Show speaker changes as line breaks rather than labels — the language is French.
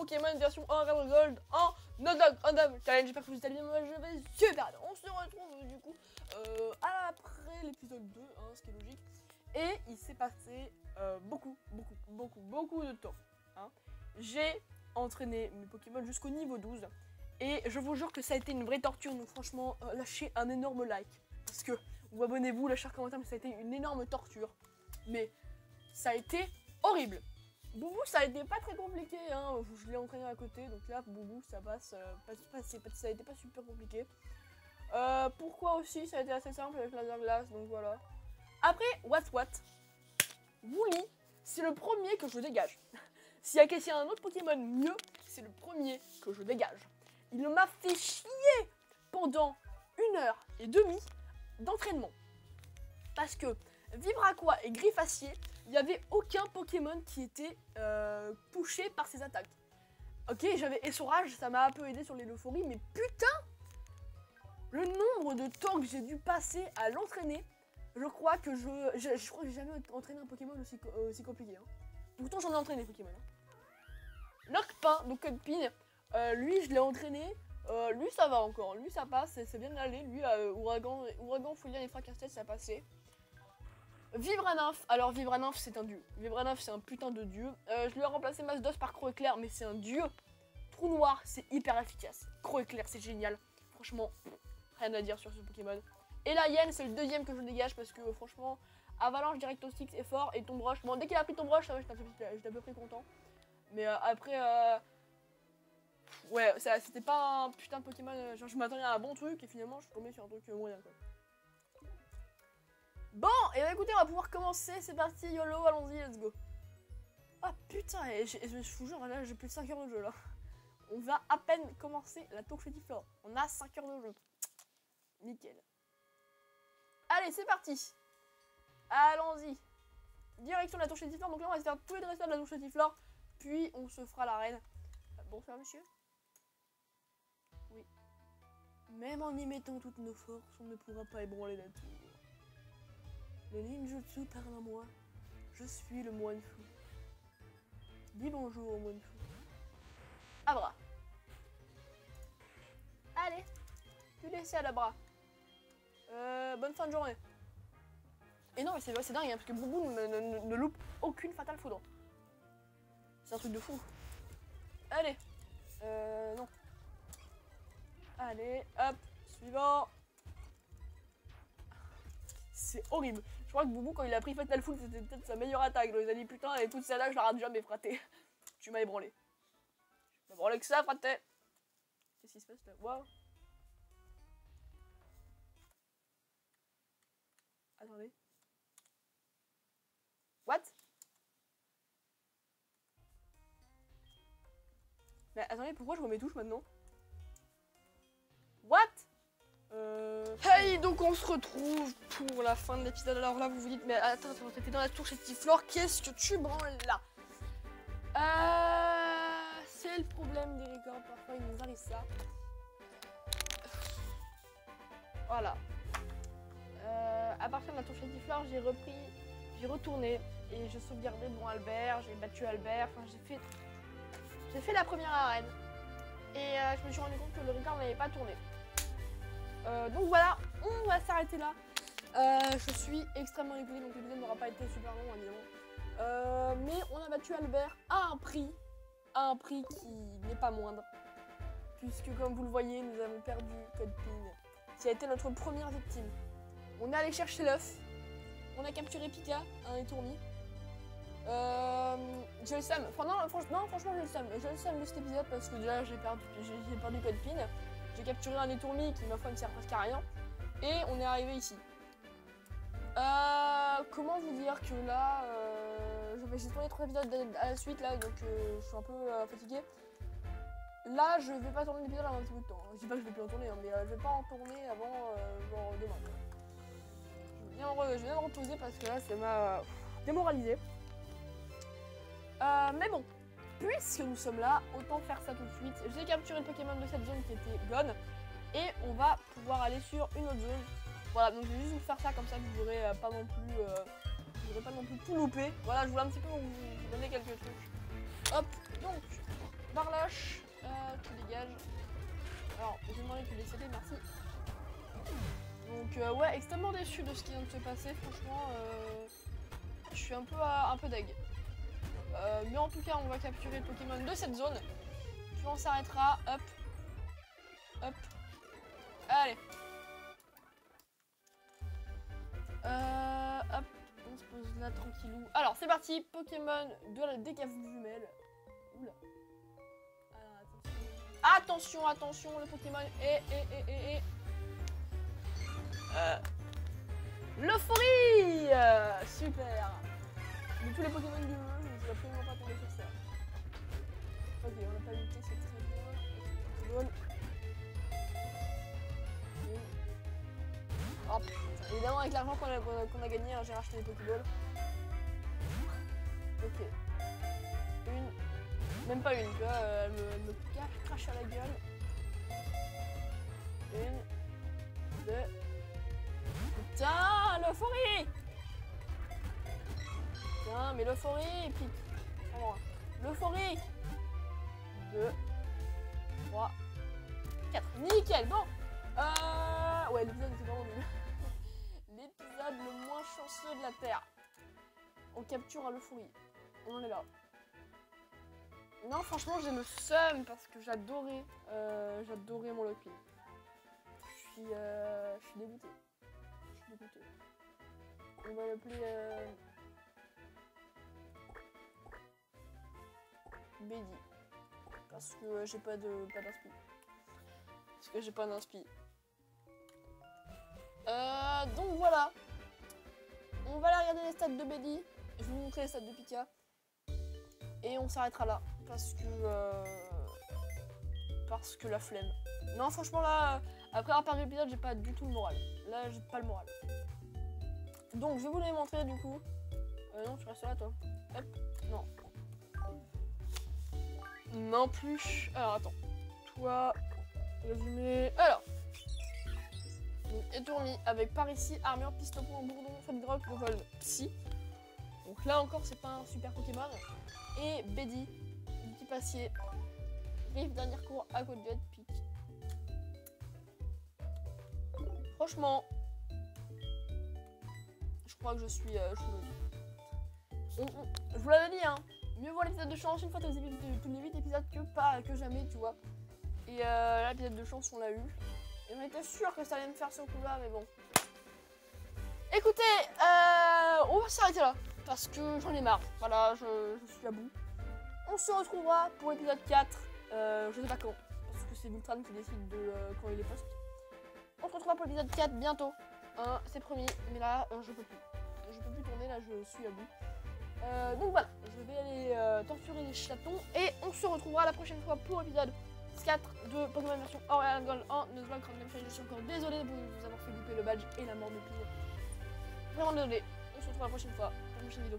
Pokémon version Emerald Gold en Nuzlocke Challenge. J'espère que vous allez bien, moi je vais super bien. On se retrouve du coup après l'épisode 2, hein, ce qui est logique. Et il s'est passé beaucoup de temps. Hein. J'ai entraîné mes Pokémon jusqu'au niveau 12. Et je vous jure que ça a été une vraie torture. Donc franchement, lâchez un énorme like. Parce que, ou abonnez-vous, lâchez un commentaire, mais ça a été une énorme torture. Mais ça a été horrible. Boubou, ça a été pas très compliqué, hein. Je l'ai entraîné à côté, donc là, Boubou, ça passe, ça a été pas super compliqué. Pourquoi aussi, ça a été assez simple avec laser glace, donc voilà. Après, what Woolly, c'est le premier que je dégage. S'il y a un autre Pokémon mieux, c'est le premier que je dégage. Il m'a fait chier pendant 1h30 d'entraînement. Parce que Vibraqua et Griffacier, il n'y avait aucun Pokémon qui était touché par ses attaques. Ok, j'avais Essorage, ça m'a un peu aidé sur l'Élophorie, mais putain, le nombre de temps que j'ai dû passer à l'entraîner, je crois que je crois que j'ai jamais entraîné un Pokémon aussi compliqué. Hein. Pourtant, j'en ai entraîné Pokémon. Hein. Nocpin, donc Cudpin, lui, je l'ai entraîné. Lui, ça va encore. Lui, ça passe, c'est bien allé. Lui, Ouragan, Fouillard et Fracasse-Tête, ça passait. Vibranymf, alors Vibranymf c'est un dieu. Vibranymf c'est un putain de dieu. Je lui ai remplacé Masdos par Croc-Éclair, mais c'est un dieu. Trou Noir, c'est hyper efficace. Croc-Éclair, c'est génial. Franchement, rien à dire sur ce Pokémon. Et la Hyène, c'est le deuxième que je dégage parce que franchement, Avalanche, Directoxic est fort. Et Tombroche, bon, dès qu'il a pris Tombroche, ça va, j'étais à peu près content. Mais après, ouais, c'était pas un putain de Pokémon. Genre, je m'attendais à un bon truc et finalement, je suis tombé sur un truc moyen quoi. Bon, et bah écoutez, on va pouvoir commencer, c'est parti, YOLO, allons-y, let's go. Ah putain, et je vous jure, là j'ai plus de 5 heures de jeu là. On va à peine commencer la tour Fétiflore. On a 5 heures de jeu. Nickel. Allez, c'est parti. Allons-y. Direction de la tour Fétiflore, donc là on va se faire tous les dresseurs de la tour Fétiflore, puis on se fera l'arène. Bonsoir monsieur. Oui. Même en y mettant toutes nos forces, on ne pourra pas ébranler la tour. Le ninjutsu parle à moi. Je suis le moine fou. Dis bonjour au moine fou. Abra. Allez. Tu laisses à l'Abra. Bonne fin de journée. Et non mais c'est dingue hein, parce que Boubou ne loupe aucune fatale foudre. C'est un truc de fou. Allez. Non. Allez, hop. Suivant. C'est horrible. Je crois que Boubou, quand il a pris Fatal Foudre, c'était peut-être sa meilleure attaque. Donc il a dit putain, et toute celle-là, je la rate jamais, fraté. Tu m'as ébranlé. Tu m'as ébranlé que ça, fraté. Qu'est-ce qui se passe là? Waouh. Attendez. What? Mais attendez, pourquoi je remets touche maintenant? What? Hey, donc on se retrouve pour la fin de l'épisode. Alors là, vous vous dites, mais attends, t'étais dans la tour Fétiflore, qu'est-ce que tu branles là? C'est le problème des records, parfois il nous arrive ça. Voilà. À partir de la tour Fétiflore, j'ai retourné et j'ai sauvegardé bon Albert, j'ai battu Albert, enfin j'ai fait la première arène. Et je me suis rendu compte que le record n'avait pas tourné. Donc voilà, on va s'arrêter là. Je suis extrêmement épuisée, donc l'épisode n'aura pas été super long évidemment. Mais on a battu Albert à un prix qui n'est pas moindre. Puisque comme vous le voyez, nous avons perdu Cudpin, qui a été notre première victime. On est allé chercher l'œuf, on a capturé Pika, un étourni. J'ai le seum, non franchement j'ai le seum. J'ai le seum de cet épisode parce que déjà j'ai perdu Cudpin. J'ai capturé un étourmi qui, ma foi, ne sert presque à rien. Et on est arrivé ici. Comment vous dire que là... j'ai tourné 3 épisodes à la suite, là, donc je suis un peu fatiguée. Là, je vais pas tourner l'épisode avant un petit bout de temps. Je dis pas que je vais plus en tourner, hein, mais je vais pas en tourner avant genre demain. Je viens me reposer parce que là, ça m'a démoralisé. Mais bon. Puisque nous sommes là, autant faire ça tout de suite. J'ai capturé le Pokémon de cette zone qui était Gone. Et on va pouvoir aller sur une autre zone. Voilà, donc je vais juste vous faire ça comme ça que vous n'aurez pas non plus tout loupé. Voilà, je voulais un petit peu vous donner quelques trucs. Hop, donc Barloche, tu dégages. Alors, j'ai demandé de te décéder, merci. Donc, ouais, extrêmement déçu de ce qui vient de se passer, franchement. Je suis un peu deg. Mais en tout cas, on va capturer le Pokémon de cette zone. Puis on s'arrêtera. Hop. Hop. Allez. Hop. On se pose là tranquillou. Alors, c'est parti. Pokémon de la décave jumelle. Oula. Alors, attention. Attention, le Pokémon est... l'euphorie. Super. De tous les Pokémon du jeu, je ne suis absolument pas tombé sur ça. Ok, on n'a pas lutté, c'est très bien. Pokéball. Oh putain, évidemment avec l'argent qu'on a gagné, hein, j'ai racheté des Pokéballs. Ok. Une. Même pas une, tu vois, elle me crache à la gueule. Une. Deux. Putain, l'euphorie! Putain, mais l'euphorie, pique. Alors, l'euphorie. 2, 3, 4. Nickel, bon. Ouais, l'épisode était vraiment nul. L'épisode le moins chanceux de la Terre. On capture à l'euphorie. On en est là. Non, franchement, j'ai le seum parce que j'adorais mon Lockpin. Je suis dégoûté. On va l'appeler Bédi. Parce que j'ai pas d'inspi. Donc voilà. On va aller regarder les stats de Bédi. Je vais vous montrer les stats de Pika. Et on s'arrêtera là. Parce que la flemme. Non, franchement là, après avoir perdu l'épisode, j'ai pas du tout le moral. Là, j'ai pas le moral. Donc je vais vous les montrer du coup. Non, tu restes là toi. Hop, non. Non plus. Alors attends. Toi, résumé. Alors. Étourmi avec par ici, armure, pistopon, bourdon, Fedrock, vol, psy. Donc là encore, c'est pas un super Pokémon. Et Bédi, petit passier. Rive, dernier cours, à côte jet, pique. Franchement, je crois que je suis je vous l'avais dit, hein. Mieux vaut l'épisode de chance une fois tous les 8 épisodes que jamais, tu vois. Et l'épisode de chance, on l'a eu. Et on était sûr que ça allait me faire ce coup-là, mais bon. Écoutez, on va s'arrêter là. Parce que j'en ai marre. Voilà, je suis à bout. On se retrouvera pour l'épisode 4. Je sais pas quand. Parce que c'est Vultran qui décide de quand il est poste. On se retrouvera pour l'épisode 4 bientôt. C'est promis. Mais là, je peux plus. Je peux plus tourner, là, je suis à bout. Donc voilà, je vais aller torturer les chatons. Et on se retrouvera la prochaine fois pour l'épisode 4 de Pokémon version Royal Gold en Nuzlocke Random Challenge. Je suis encore désolé de vous avoir fait louper le badge et la mort de Pile. Vraiment désolé. On se retrouve la prochaine fois pour une prochaine vidéo.